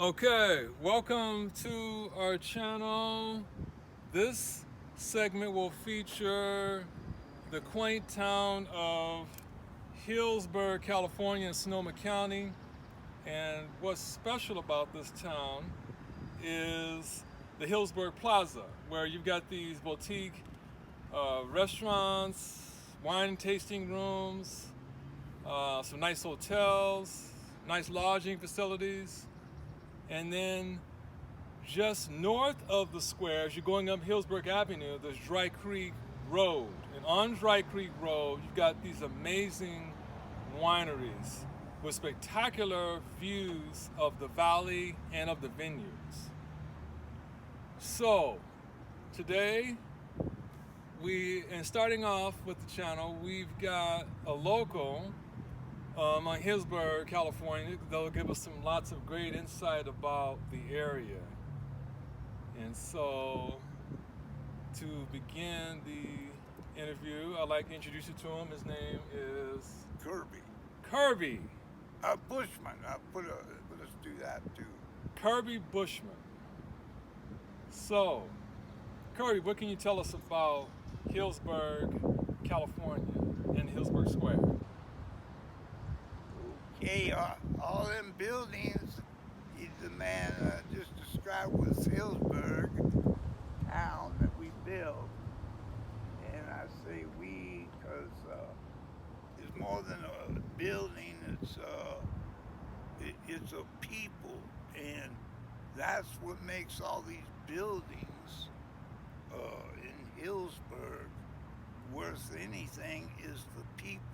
Okay, welcome to our channel. This segment will feature the quaint town of Healdsburg, California in Sonoma County. And what's special about this town is the Healdsburg Plaza, where you've got these boutique restaurants, wine tasting rooms, some nice hotels, nice lodging facilities. And then just north of the square, as you're going up Healdsburg Avenue, there's Dry Creek Road. And on Dry Creek Road, you've got these amazing wineries with spectacular views of the valley and of the vineyards. So, today, starting off with the channel, we've got a local on Healdsburg, California. They'll give us lots of great insight about the area. And so, to begin the interview, I'd like to introduce you to him. His name is Kirby. Kirby. Bushman. Let's do that too. Kirby Bushman. So, Kirby, what can you tell us about Healdsburg, California, and Healdsburg Square? Okay, all them buildings, the man just described was Healdsburg town that we built. And I say we because it's more than a building, it's a people. And that's what makes all these buildings in Healdsburg worth anything is the people.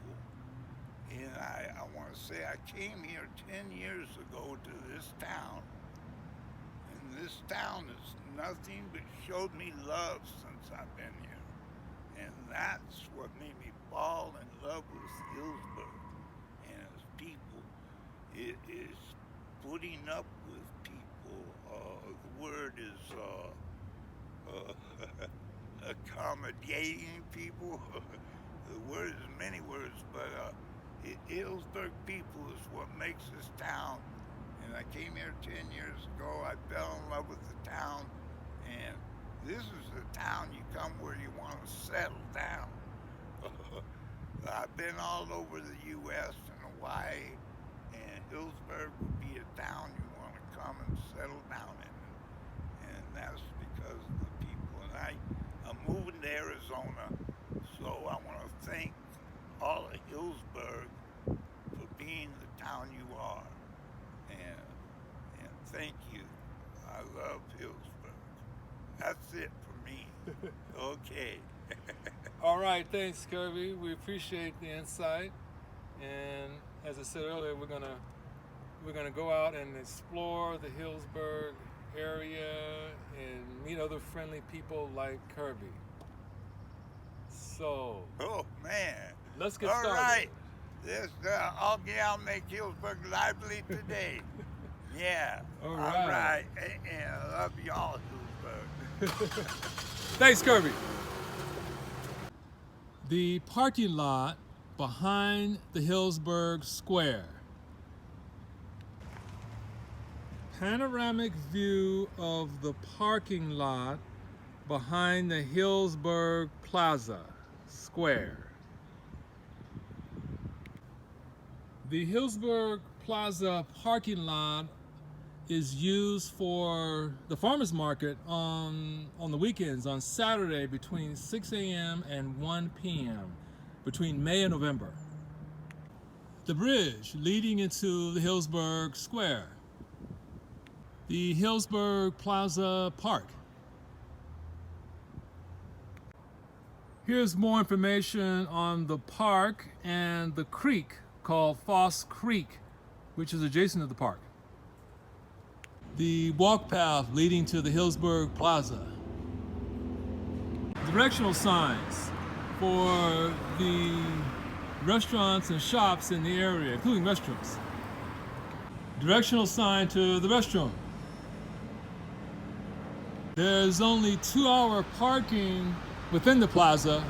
And I want to say I came here 10 years ago to this town. And this town is nothing but showed me love since I've been here. And that's what made me fall in love with Healdsburg and its people. It is putting up with people. The word is accommodating people. The word is many words, but Healdsburg people is what makes this town. And I came here 10 years ago. I fell in love with the town. And this is the town you come where you want to settle down. I've been all over the U.S. and Hawaii, and Healdsburg would be a town you want to come and settle down in. And that's because of the people. And I'm moving to Arizona, so I want to thank all of Healdsburg for being the town you are. And thank you. I love Healdsburg. That's it for me. Okay. All right, thanks, Kirby. We appreciate the insight. And as I said earlier, we're gonna go out and explore the Healdsburg area and meet other friendly people like Kirby. So. Oh man. Let's get started. All right. I'll make Healdsburg lively today. Yeah. All right. And I love y'all, Healdsburg. Thanks, Kirby. The parking lot behind the Healdsburg Square. Panoramic view of the parking lot behind the Healdsburg Plaza Square. The Healdsburg Plaza parking lot is used for the farmers market on the weekends, on Saturday between 6 a.m. and 1 p.m. between May and November. The bridge leading into the Healdsburg Square. The Healdsburg Plaza Park. Here's more information on the park and the creek called Foss Creek, which is adjacent to the park. The walk path leading to the Healdsburg Plaza. Directional signs for the restaurants and shops in the area, including restrooms. Directional sign to the restroom. There's only 2-hour parking within the plaza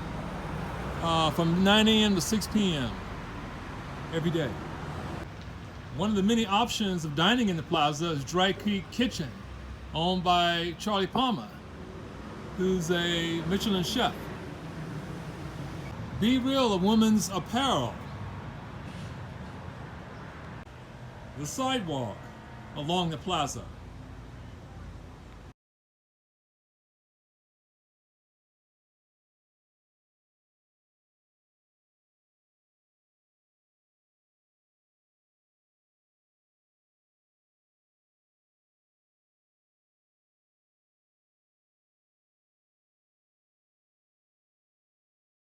from 9 a.m. to 6 p.m. every day. One of the many options of dining in the plaza is Dry Creek Kitchen, owned by Charlie Palmer, who's a Michelin chef. Be Real, a women's apparel. The sidewalk along the plaza.